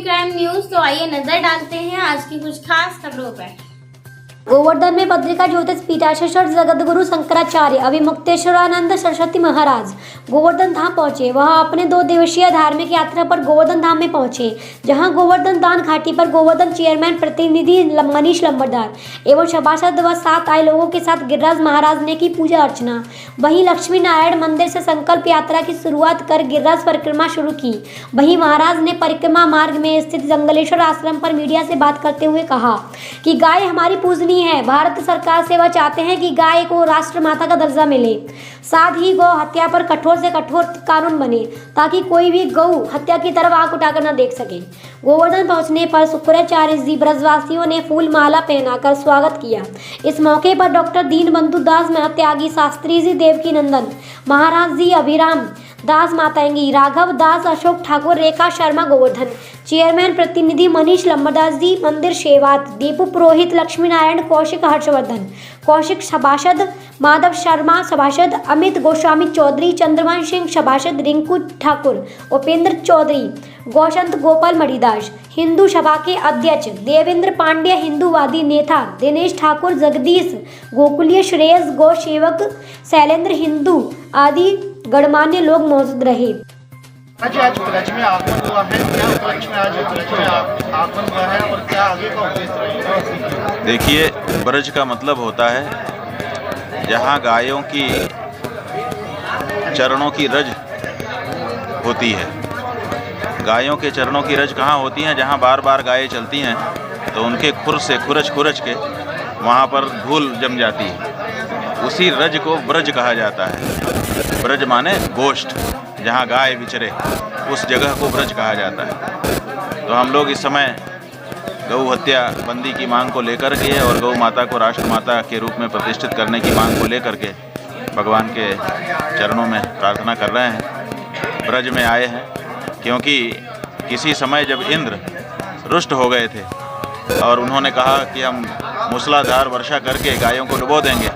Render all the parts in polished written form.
Crime news. तो आइए नजर डालते हैं आज की कुछ खास खबरों पर। गोवर्धन में पत्रिका ज्योतिष पीठाधीश्वर जगतगुरु शंकराचार्य अभिमुक्तेश्वरानंद सरस्वती महाराज गोवर्धन धाम पहुंचे। वहां अपने 2 दिवसीय धार्मिक यात्रा पर गोवर्धन धाम में पहुंचे, जहां गोवर्धन दान घाटी पर गोवर्धन चेयरमैन प्रतिनिधि मनीष लंबरदार एवं सभासद व 7 आए लोगों के साथ गिरिराज महाराज ने की पूजा अर्चना। वहीं लक्ष्मी नारायण मंदिर से संकल्प यात्रा की शुरुआत कर गिरिराज परिक्रमा शुरू की। वहीं महाराज ने परिक्रमा मार्ग में स्थित जंगलेश्वर आश्रम पर मीडिया से बात करते हुए कहा कि गाय हमारी पूजनीय है। भारत सरकार से वह चाहते हैं कि गाय को राष्ट्र माता का दर्जा मिले। साथ ही गौ हत्या पर कठोर से कठोर कानून बने ताकि कोई भी गौ हत्या की तरफ आंख उठाकर न देख सके। गोवर्धन पहुंचने पर शुक्राचार्य जी ब्रजवासियों ने फूल माला पहनाकर स्वागत किया। इस मौके पर डॉक्टर दीनबंधु दास त्यागी शास्त्री जी, देवकी नंदन महाराज जी, अभिराम दास माताएंगी, राघव दास, अशोक ठाकुर, रेखा शर्मा गोवर्धन चेयरमैन प्रतिनिधि मनीष लंबरदास जी, मंदिर शेवात दीपू पुरोहित, लक्ष्मी नारायण, कौशिक हर्षवर्धन कौशिक सभासद, माधव शर्मा सभासद, अमित गोस्वामी चौधरी, चंद्रमान सिंह सभासद, रिंकू ठाकुर, उपेंद्र चौधरी, गौशंत गोपाल मणिदास, हिंदू सभा के अध्यक्ष देवेंद्र पांड्य, हिंदूवादी नेता दिनेश ठाकुर, जगदीश गोकुलीय, श्रेयस गौ सेवक, शैलेंद्र हिंदू आदि गणमान्य लोग मौजूद रहे। आज ब्रज में आगमन हुआ है, क्या ब्रज में आज ब्रज में आगमन हुआ है और क्या आगे का उद्देश्य रहेगा? देखिए, ब्रज का मतलब होता है जहाँ गायों की चरणों की रज होती है। गायों के चरणों की रज कहाँ होती हैं? जहाँ बार बार गायें चलती हैं तो उनके खुर से खुरच के वहाँ पर धूल जम जाती है। उसी रज को ब्रज कहा जाता है। ब्रज माने गोष्ठ, जहाँ गाय विचरे, उस जगह को ब्रज कहा जाता है। तो हम लोग इस समय गौ हत्या बंदी की मांग को लेकर के और गौ माता को राष्ट्र माता के रूप में प्रतिष्ठित करने की मांग को लेकर के भगवान के चरणों में प्रार्थना कर रहे हैं। ब्रज में आए हैं क्योंकि किसी समय जब इंद्र रुष्ट हो गए थे और उन्होंने कहा कि हम मूसलाधार वर्षा करके गायों को डुबो देंगे,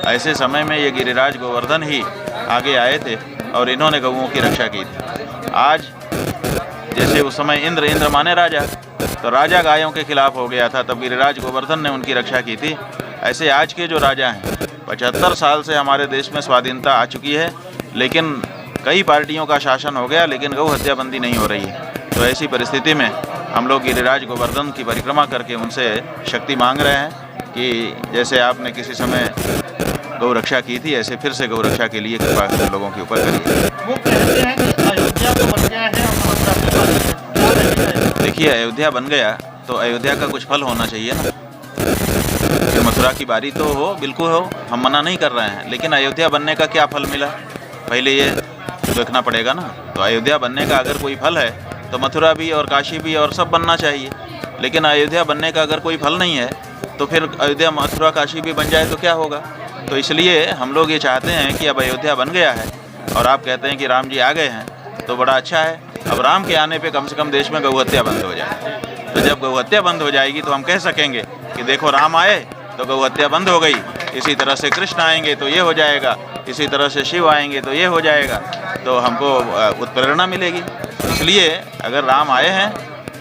ऐसे समय में ये गिरिराज गोवर्धन ही आगे आए थे और इन्होंने गौओं की रक्षा की थी। आज जैसे उस समय इंद्र माने राजा, तो राजा गायों के खिलाफ हो गया था, तब गिरिराज गोवर्धन ने उनकी रक्षा की थी। ऐसे आज के जो राजा हैं, 75 साल से हमारे देश में स्वाधीनता आ चुकी है, लेकिन कई पार्टियों का शासन हो गया, लेकिन गौ हत्या बंदी नहीं हो रही है। तो ऐसी परिस्थिति में हम लोग गिरिराज गोवर्धन की परिक्रमा करके उनसे शक्ति मांग रहे हैं कि जैसे आपने किसी समय गौ रक्षा की थी, ऐसे फिर से गौ रक्षा के लिए कृपा कर लोगों के ऊपर करिए। वो कहते हैं कि अयोध्या तो बन गया है और मथुरा तो बन गया है। देखिए, अयोध्या बन गया तो अयोध्या का कुछ फल होना चाहिए ना। कि मथुरा की बारी तो हो, बिल्कुल हो, हम मना नहीं कर रहे हैं, लेकिन अयोध्या बनने का क्या फल मिला, पहले ये देखना पड़ेगा ना। तो अयोध्या बनने का अगर कोई फल है तो मथुरा भी और काशी भी और सब बनना चाहिए। लेकिन अयोध्या बनने का अगर कोई फल नहीं है तो फिर अयोध्या, मथुरा, काशी भी बन जाए तो क्या होगा। तो इसलिए हम लोग ये चाहते हैं कि अब अयोध्या बन गया है और आप कहते हैं कि राम जी आ गए हैं, तो बड़ा अच्छा है। अब राम के आने पे कम से कम देश में गौ हत्या बंद हो जाए। तो जब गौ हत्या बंद हो जाएगी तो हम कह सकेंगे कि देखो, राम आए तो गौ हत्या बंद हो गई, इसी तरह से कृष्ण आएंगे तो ये हो जाएगा, इसी तरह से शिव आएंगे तो ये हो जाएगा, तो हमको उत्प्रेरणा मिलेगी। इसलिए अगर राम आए हैं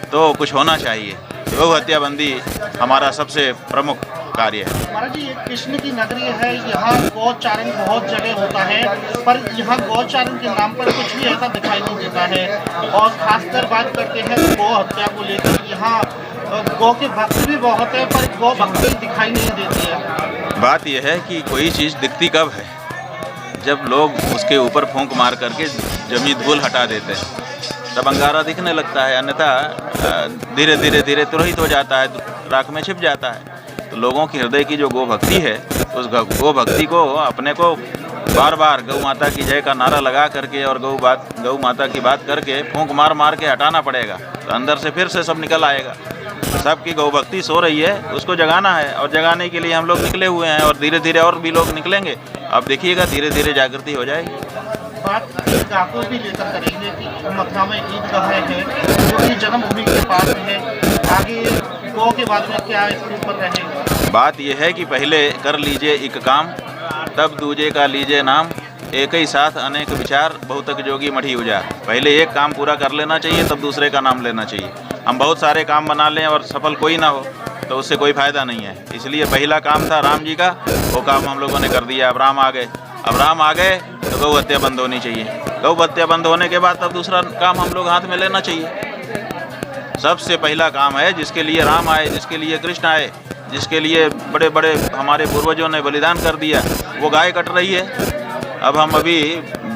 तो कुछ होना चाहिए। गौ हत्या बंदी हमारा सबसे प्रमुख कार्य है। महाराज जी, ये कृष्ण की नगरी है, यहाँ गौचारण बहुत जगह होता है, पर यहाँ गौचारण के नाम पर कुछ भी ऐसा दिखाई नहीं देता है। और खासकर बात करते हैं गौ हत्या को लेकर, यहाँ गौ के भक्त भी बहुत है पर गौ भक्ति दिखाई नहीं देती है। बात यह है कि कोई चीज़ दिखती कब है? जब लोग उसके ऊपर फूंक मार करके जमी धूल हटा देते हैं तब अंगारा दिखने लगता है, अन्यथा धीरे धीरे तुरहित हो जाता है, राख में छिप जाता है। तो लोगों की हृदय की जो गौ भक्ति है, उस गौ भक्ति को अपने को बार बार गौ माता की जय का नारा लगा करके और गौ माता की बात करके फूंक मार के हटाना पड़ेगा, तो अंदर से फिर से सब निकल आएगा। सबकी गौ भक्ति सो रही है, उसको जगाना है और जगाने के लिए हम लोग निकले हुए हैं और धीरे धीरे और भी लोग निकलेंगे। अब देखिएगा, धीरे धीरे जागृति हो जाएगी। बात ईदगाह को भी लेकर करेंगे कि मथुरा में ईदगाह है जो कि जन्मभूमि के पास है, आगे गौ के बाद में क्या इसके ऊपर रहेगा? बात यह है कि पहले कर लीजिए एक काम, तब दूजे का लीजिए नाम, एक ही साथ अनेक विचार, बहुतक जोगी मढ़ी उजार। पहले एक काम पूरा कर लेना चाहिए, तब दूसरे का नाम लेना चाहिए। हम बहुत सारे काम बना लें और सफल कोई ना हो तो उससे कोई फ़ायदा नहीं है। इसलिए पहला काम था राम जी का, वो काम हम लोगों ने कर दिया। अब राम आ गए तो गौ हत्या बंद होनी चाहिए। गौ हत्या बंद होने के बाद अब दूसरा काम हम लोग हाथ में लेना चाहिए। सबसे पहला काम है जिसके लिए राम आए, जिसके लिए कृष्ण आए, जिसके लिए बड़े बड़े हमारे पूर्वजों ने बलिदान कर दिया, वो गाय कट रही है। अब हम अभी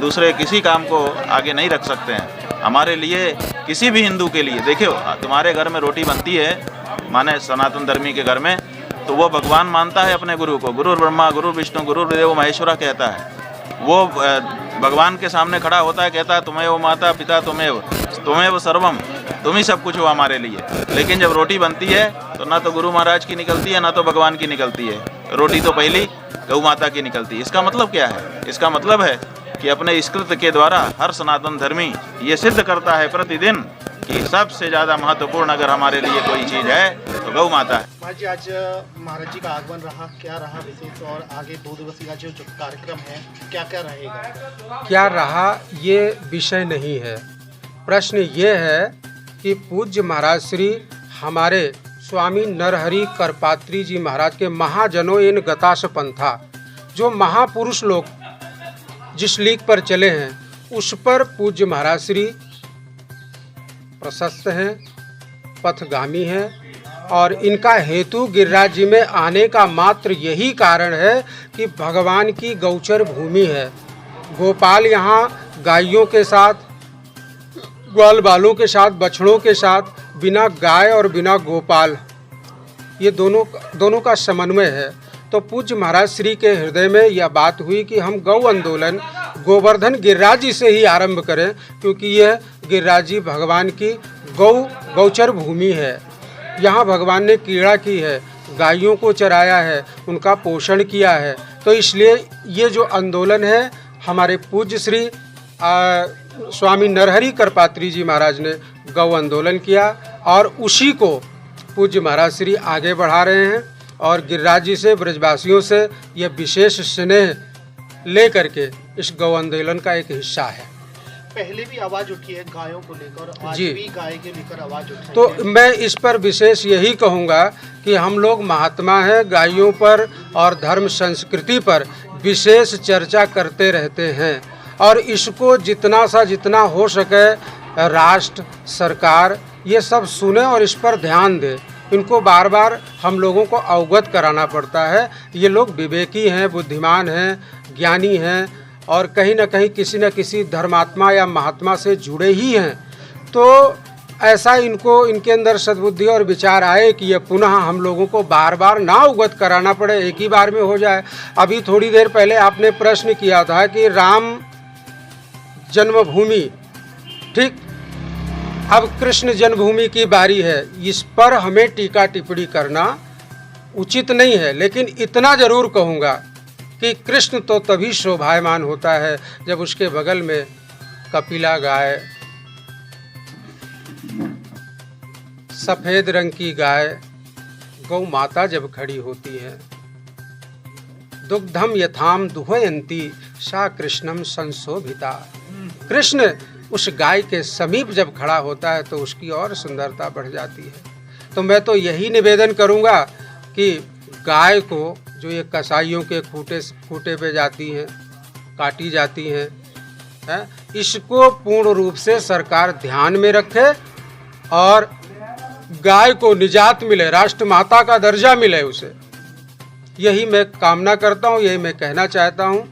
दूसरे किसी काम को आगे नहीं रख सकते हैं। हमारे लिए, किसी भी हिंदू के लिए, देखियो तुम्हारे घर में रोटी बनती है, माने सनातन धर्मी के घर में, तो वो भगवान मानता है अपने गुरु को। गुरु ब्रह्मा गुरु विष्णु गुरुदेव महेश्वरा कहता है। वो भगवान के सामने खड़ा होता है, कहता है तुम्हें माता पिता तुम्हें सर्वम, तुम ही सब कुछ हो हमारे लिए। लेकिन जब रोटी बनती है तो ना तो गुरु महाराज की निकलती है ना तो भगवान की निकलती है, रोटी तो पहली गौ माता की निकलती है। इसका मतलब क्या है? इसका मतलब है कि अपने इस कृत्य के द्वारा हर सनातन धर्मी ये सिद्ध करता है प्रतिदिन कि सबसे ज़्यादा महत्वपूर्ण अगर हमारे लिए कोई चीज़ है तो गौ माता है। महाराज जी, आज महाराज जी का आगमन रहा, क्या रहा विशेष, और आगे 2 दिवसीय का जो कार्यक्रम है क्या क्या रहेगा? क्या रहा ये विषय नहीं है, प्रश्न ये है कि पूज्य महाराज श्री हमारे स्वामी नरहरि करपात्री जी महाराज के महाजनों इन गताश पंथा, जो महापुरुष लोग जिस लीक पर चले हैं उस पर पूज्य महाराज श्री प्रशस्त हैं, पथगामी हैं, और इनका हेतु गिरिराज जी में आने का मात्र यही कारण है कि भगवान की गौचर भूमि है। गोपाल यहाँ गायों के साथ, ग्वाल बालों के साथ, बछड़ों के साथ, बिना गाय और बिना गोपाल, ये दोनों का समन्वय है। तो पूज्य महाराज श्री के हृदय में यह बात हुई कि हम गौ आंदोलन गोवर्धन गिरिराज जी से ही आरंभ करें, क्योंकि यह गिरिराज जी भगवान की गौचर भूमि है। यहाँ भगवान ने क्रीड़ा की है, गायों को चराया है, उनका पोषण किया है। तो इसलिए ये जो आंदोलन है हमारे पूज्य श्री स्वामी नरहरि करपात्री जी महाराज ने गौ आंदोलन किया, और उसी को पूज्य महाराज श्री आगे बढ़ा रहे हैं। और गिरिराज जी से, ब्रजवासियों से यह विशेष स्नेह ले करके इस गौ आंदोलन का एक हिस्सा है। पहले भी आवाज़ उठी है गायों को लेकर, आज जी, भी गाय के लेकर आवाज़ उठी है। तो मैं इस पर विशेष यही कहूँगा कि हम लोग महात्मा हैं, गायों पर और धर्म संस्कृति पर विशेष चर्चा करते रहते हैं, और इसको जितना हो सके राष्ट्र, सरकार ये सब सुने और इस पर ध्यान दे। इनको बार बार हम लोगों को अवगत कराना पड़ता है। ये लोग विवेकी हैं, बुद्धिमान हैं, ज्ञानी हैं, और कहीं ना कहीं किसी न किसी धर्मात्मा या महात्मा से जुड़े ही हैं। तो ऐसा इनके अंदर सद्बुद्धि और विचार आए कि ये पुनः हम लोगों को बार बार ना अवगत कराना पड़े, एक ही बार में हो जाए। अभी थोड़ी देर पहले आपने प्रश्न किया था कि राम जन्मभूमि, ठीक, अब कृष्ण जन्मभूमि की बारी है। इस पर हमें टीका टिप्पणी करना उचित नहीं है, लेकिन इतना जरूर कहूँगा कि कृष्ण तो तभी शोभायमान होता है जब उसके बगल में कपिला गाय, सफ़ेद रंग की गाय, गौ माता जब खड़ी होती है। दुग्धम यथाम दुहयंती सा कृष्णम संशोभिता। कृष्ण उस गाय के समीप जब खड़ा होता है तो उसकी और सुंदरता बढ़ जाती है। तो मैं तो यही निवेदन करूंगा कि गाय को जो ये कसाईयों के खूटे पे जाती हैं, काटी जाती हैं, इसको पूर्ण रूप से सरकार ध्यान में रखे और गाय को निजात मिले, राष्ट्र माता का दर्जा मिले उसे। यही मैं कामना करता हूँ, यही मैं कहना चाहता हूँ।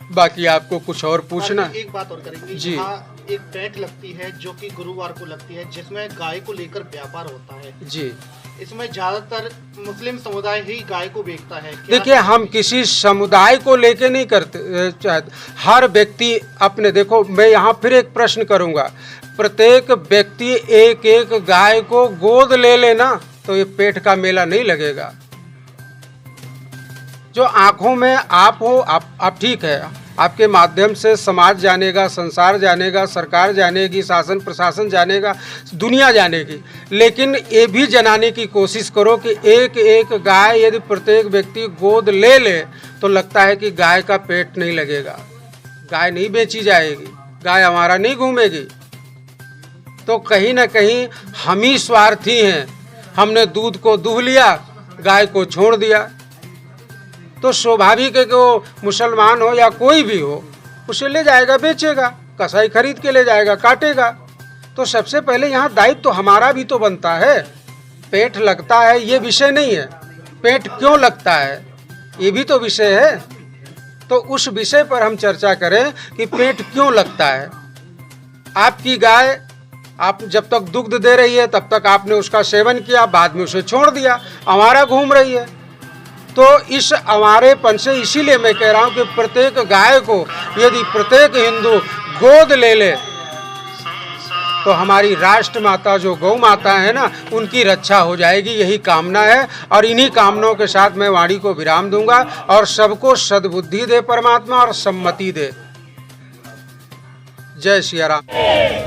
बाकी आपको कुछ और पूछना? एक बात और करेंगे जी। यहाँ एक पेंट लगती है जो कि गुरुवार को लगती है, जिसमें गाय को लेकर व्यापार होता है। जी, इसमें ज्यादातर मुस्लिम समुदाय ही गाय को बेचता है। देखिए, हम किसी समुदाय को लेके नहीं करते चाहते, हर व्यक्ति अपने, देखो मैं यहाँ फिर एक प्रश्न करूँगा, प्रत्येक व्यक्ति एक एक गाय को गोद ले लेना तो ये पेट का मेला नहीं लगेगा। जो आँखों में आप हो, आप ठीक है, आपके माध्यम से समाज जानेगा, संसार जानेगा, सरकार जानेगी, शासन प्रशासन जानेगा, दुनिया जानेगी। लेकिन ये भी जनाने की कोशिश करो कि एक एक गाय यदि प्रत्येक व्यक्ति गोद ले ले तो लगता है कि गाय का पेट नहीं लगेगा, गाय नहीं बेची जाएगी, गाय हमारा नहीं घूमेगी। तो कहीं ना कहीं हम ही स्वार्थी हैं। हमने दूध को दूह लिया, गाय को छोड़ दिया। तो स्वाभाविक है कि वो मुसलमान हो या कोई भी हो, उसे ले जाएगा, बेचेगा, कसाई खरीद के ले जाएगा, काटेगा। तो सबसे पहले यहाँ दायित्व तो हमारा भी तो बनता है। पेट लगता है ये विषय नहीं है, पेट क्यों लगता है ये भी तो विषय है। तो उस विषय पर हम चर्चा करें कि पेट क्यों लगता है। आपकी गाय आप जब तक दुग्ध दे रही है तब तक आपने उसका सेवन किया, बाद में उसे छोड़ दिया, आवारा घूम रही है। तो इस आवारेपन से इसीलिए मैं कह रहा हूँ कि प्रत्येक गाय को यदि प्रत्येक हिंदू गोद ले ले तो हमारी राष्ट्र माता जो गौ माता है ना, उनकी रक्षा हो जाएगी। यही कामना है और इन्हीं कामनाओं के साथ मैं वाणी को विराम दूंगा और सबको सद्बुद्धि दे परमात्मा और सम्मति दे। जय सिया राम।